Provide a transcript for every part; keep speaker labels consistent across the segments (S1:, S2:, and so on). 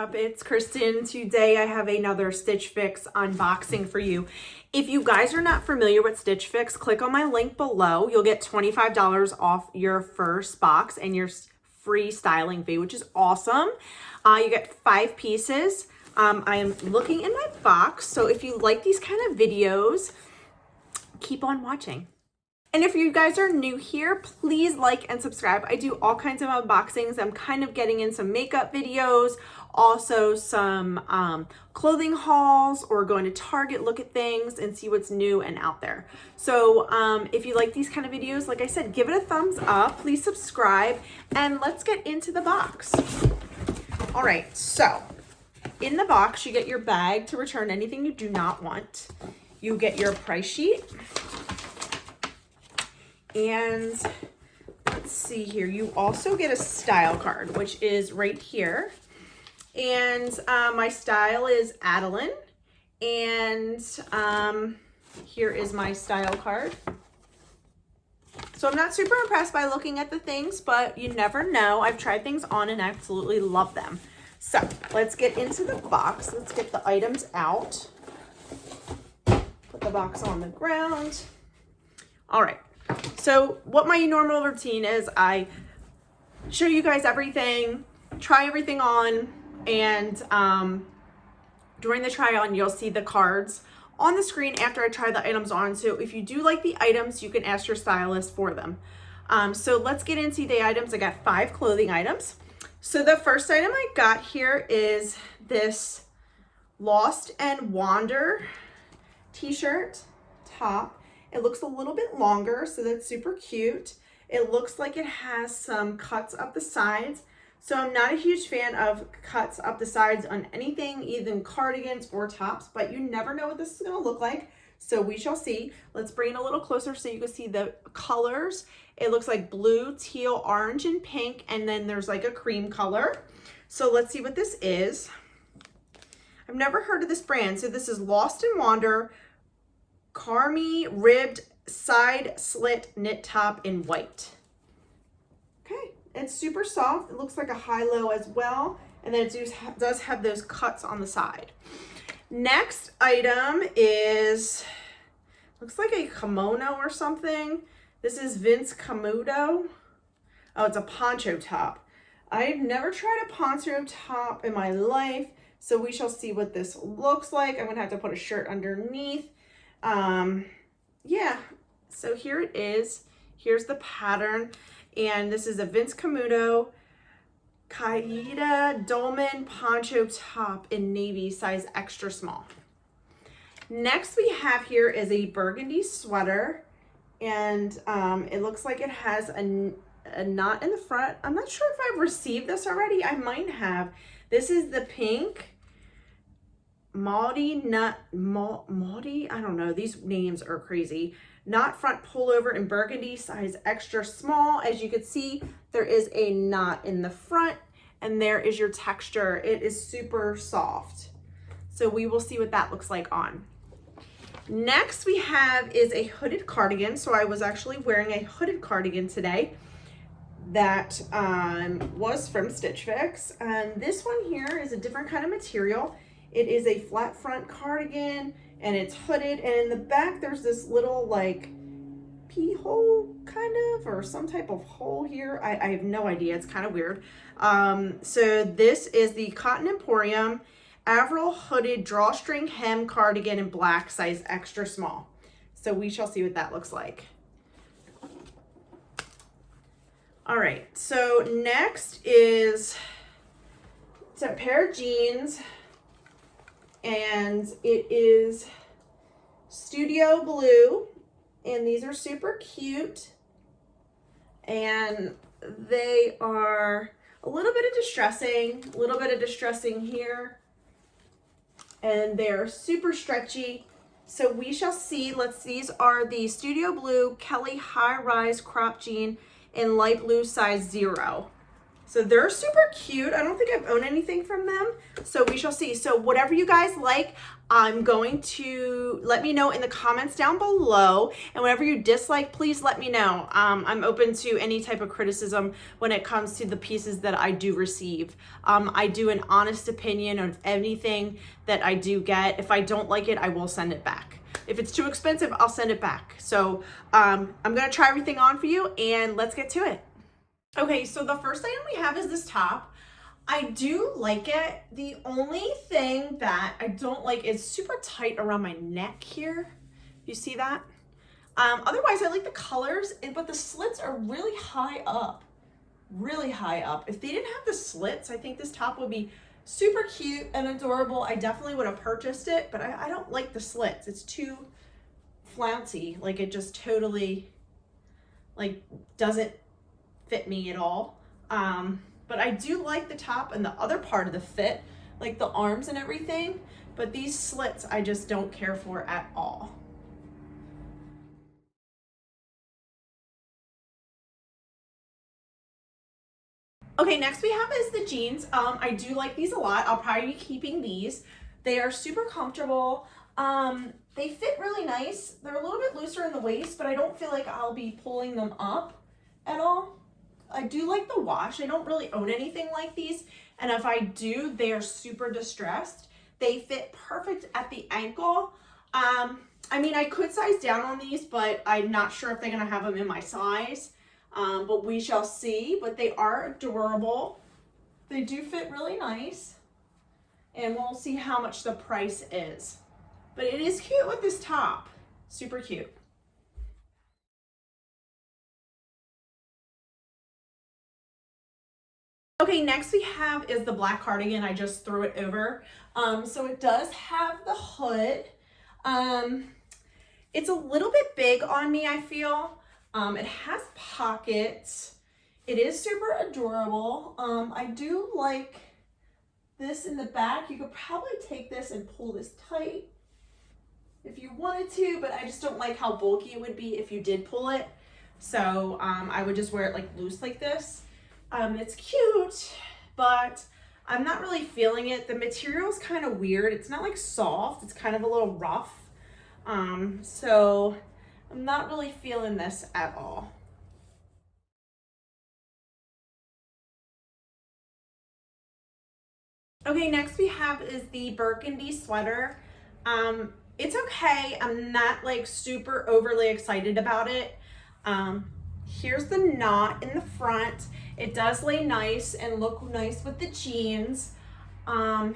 S1: up? It's Kristen. Today I have another Stitch Fix unboxing for you. If you guys are not familiar with Stitch Fix, click on my link below. You'll get $25 off your first box and your free styling fee, which is awesome. You get 5 pieces. I am looking in my box, so if you like these kind of videos, keep on watching. And if you guys are new here, please like and subscribe. I do all kinds of unboxings. I'm kind of getting in some makeup videos, also some clothing hauls, or going to Target, look at things and see what's new and out there. So if you like these kind of videos, like I said, give it a thumbs up, please subscribe, and let's get into the box. All right, so in the box, you get your bag to return anything you do not want. You get your price sheet. And let's see here, you also get a style card, which is right here. And my style is Adeline. And here is my style card. So I'm not super impressed by looking at the things, but you never know. I've tried things on and absolutely love them. So let's get into the box. Let's get the items out. Put the box on the ground. All right. So what my normal routine is, I show you guys everything, try everything on, and during the try on, you'll see the cards on the screen after I try the items on. So if you do like the items, you can ask your stylist for them. So let's get into the items. I got 5 clothing items. So the first item I got here is this Lost and Wander t-shirt top. It looks a little bit longer, so that's super cute. It looks like it has some cuts up the sides. So I'm not a huge fan of cuts up the sides on anything, even cardigans or tops, but you never know what this is gonna look like. So we shall see. Let's bring it a little closer so you can see the colors. It looks like blue, teal, orange, and pink, and then there's like a cream color. So let's see what this is. I've never heard of this brand. So this is Lost and Wander Carmi ribbed side slit knit top in white. Okay, it's super soft. It looks like a high-low as well, and then it does have those cuts on the side. Next item is, looks like a kimono or something. This is Vince Camuto. Oh, it's a poncho top. I've never tried a poncho top in my life, so we shall see what this looks like. I'm gonna have to put a shirt underneath. Yeah, so here it is. Here's the pattern, and this is a Vince Camuto Kaida Dolman poncho top in navy, size extra small. Next we have here is a Burgundy sweater, and it looks like it has a knot in the front. I'm not sure if I've received this already. I might have. This is the pink Maudie, I don't know, these names are crazy. Knot front pullover in burgundy, size extra small. As you can see, there is a knot in the front, and there is your texture. It is super soft. So we will see what that looks like on. Next we have is a hooded cardigan. So I was actually wearing a hooded cardigan today that was from Stitch Fix. And this one here is a different kind of material. It is a flat front cardigan, and it's hooded, and in the back there's this little like pee hole kind of, or some type of hole here. I have no idea, it's kind of weird. So this is the Cotton Emporium Averell hooded drawstring hem cardigan in black, size extra small. So we shall see what that looks like. All right, so next is it's a pair of jeans, and it is Studio Blue, and these are super cute, and they are a little bit of distressing here, and they're super stretchy. So we shall see. These are the Studio Blue Kelly high rise crop jean in light blue, size 0. So they're super cute. I don't think I've owned anything from them, so we shall see. So whatever you guys like, I'm going to let me know in the comments down below, and whatever you dislike, please let me know. I'm open to any type of criticism when it comes to the pieces that I do receive. I do an honest opinion of anything that I do get. If I don't like it, I will send it back. If it's too expensive, I'll send it back. So I'm gonna try everything on for you, and let's get to it. Okay, so the first item we have is this top. I do like it. The only thing that I don't like is super tight around my neck here. You see that? Otherwise, I like the colors, but the slits are really high up. Really high up. If they didn't have the slits, I think this top would be super cute and adorable. I definitely would have purchased it, but I don't like the slits. It's too flouncy. Like, it just totally, like, doesn't fit me at all. But I do like the top and the other part of the fit, like the arms and everything, but these slits I just don't care for at all. Okay, next we have is the jeans. I do like these a lot. I'll probably be keeping these. They are super comfortable. They fit really nice. They're a little bit looser in the waist, but I don't feel like I'll be pulling them up at all. I do like the wash. I don't really own anything like these, and if I do, they are super distressed. They fit perfect at the ankle. I mean, I could size down on these, but I'm not sure if they're gonna have them in my size, but we shall see. But they are adorable. They do fit really nice, and we'll see how much the price is. But it is cute with this top, super cute. Okay, next we have is the black cardigan. I just threw it over. So it does have the hood. It's a little bit big on me, I feel. It has pockets. It is super adorable. I do like this in the back. You could probably take this and pull this tight if you wanted to, but I just don't like how bulky it would be if you did pull it. So I would just wear it like loose like this. It's cute, but I'm not really feeling it. The material is kind of weird. It's not like soft. It's kind of a little rough. So I'm not really feeling this at all. Okay, next we have is the Burgundy Sweater. It's okay. I'm not like super overly excited about it. Here's the knot in the front. It does lay nice and look nice with the jeans.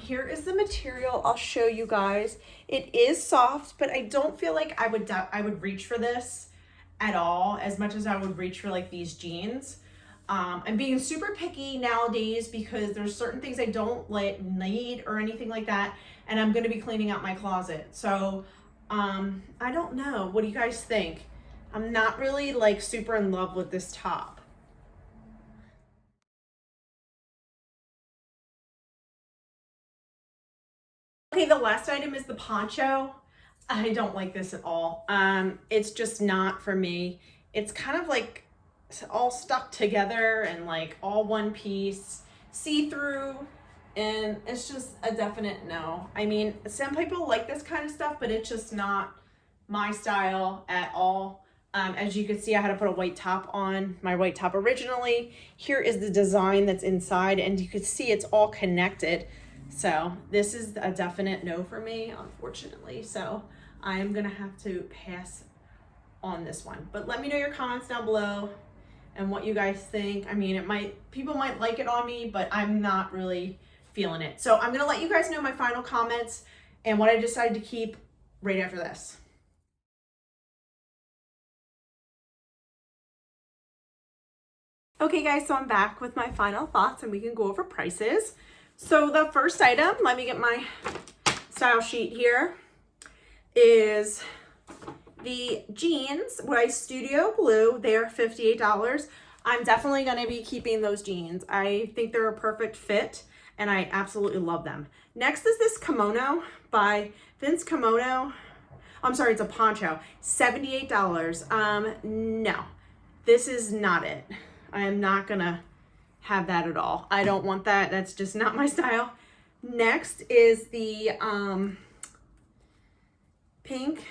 S1: Here is the material. I'll show you guys. It is soft, but I don't feel like I would reach for this at all as much as I would reach for like these jeans. I'm being super picky nowadays because there's certain things I don't need or anything like that, and I'm going to be cleaning out my closet. So I don't know. What do you guys think? I'm not really like super in love with this top. Okay, the last item is the poncho. I don't like this at all. It's just not for me. It's kind of like all stuck together and like all one piece, see-through, and it's just a definite no. I mean, some people like this kind of stuff, but it's just not my style at all. As you can see, I had to put a white top on, my white top originally. Here is the design that's inside, and you can see it's all connected. So this is a definite no for me, unfortunately. So I'm gonna have to pass on this one. But let me know your comments down below and what you guys think. I mean, people might like it on me, but I'm not really feeling it. So I'm gonna let you guys know my final comments and what I decided to keep right after this. Okay guys, so I'm back with my final thoughts and we can go over prices. So the first item, let me get my style sheet here, is the jeans by Studio Blue. They're $58. I'm definitely going to be keeping those jeans. I think they're a perfect fit and I absolutely love them. Next is this kimono by Vince Kimono. I'm sorry, it's a poncho, $78. No, this is not it. I am not gonna have that at all. I don't want that. That's just not my style. Next is the pink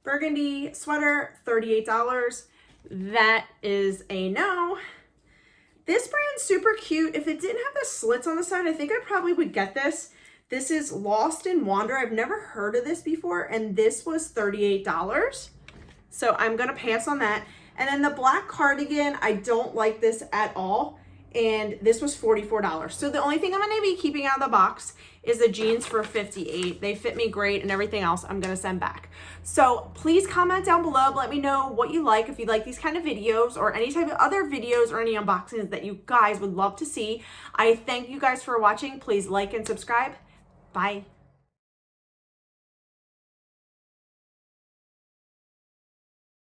S1: burgundy sweater, $38. That is a no. This brand's super cute. If it didn't have the slits on the side, I think I probably would get this. This is Lost in Wander. I've never heard of this before, and this was $38. So I'm gonna pass on that. And then the black cardigan, I don't like this at all. And this was $44. So the only thing I'm gonna be keeping out of the box is the jeans for $58. They fit me great, and everything else I'm gonna send back. So please comment down below, let me know what you like, if you like these kind of videos or any type of other videos or any unboxings that you guys would love to see. I thank you guys for watching. Please like and subscribe. Bye.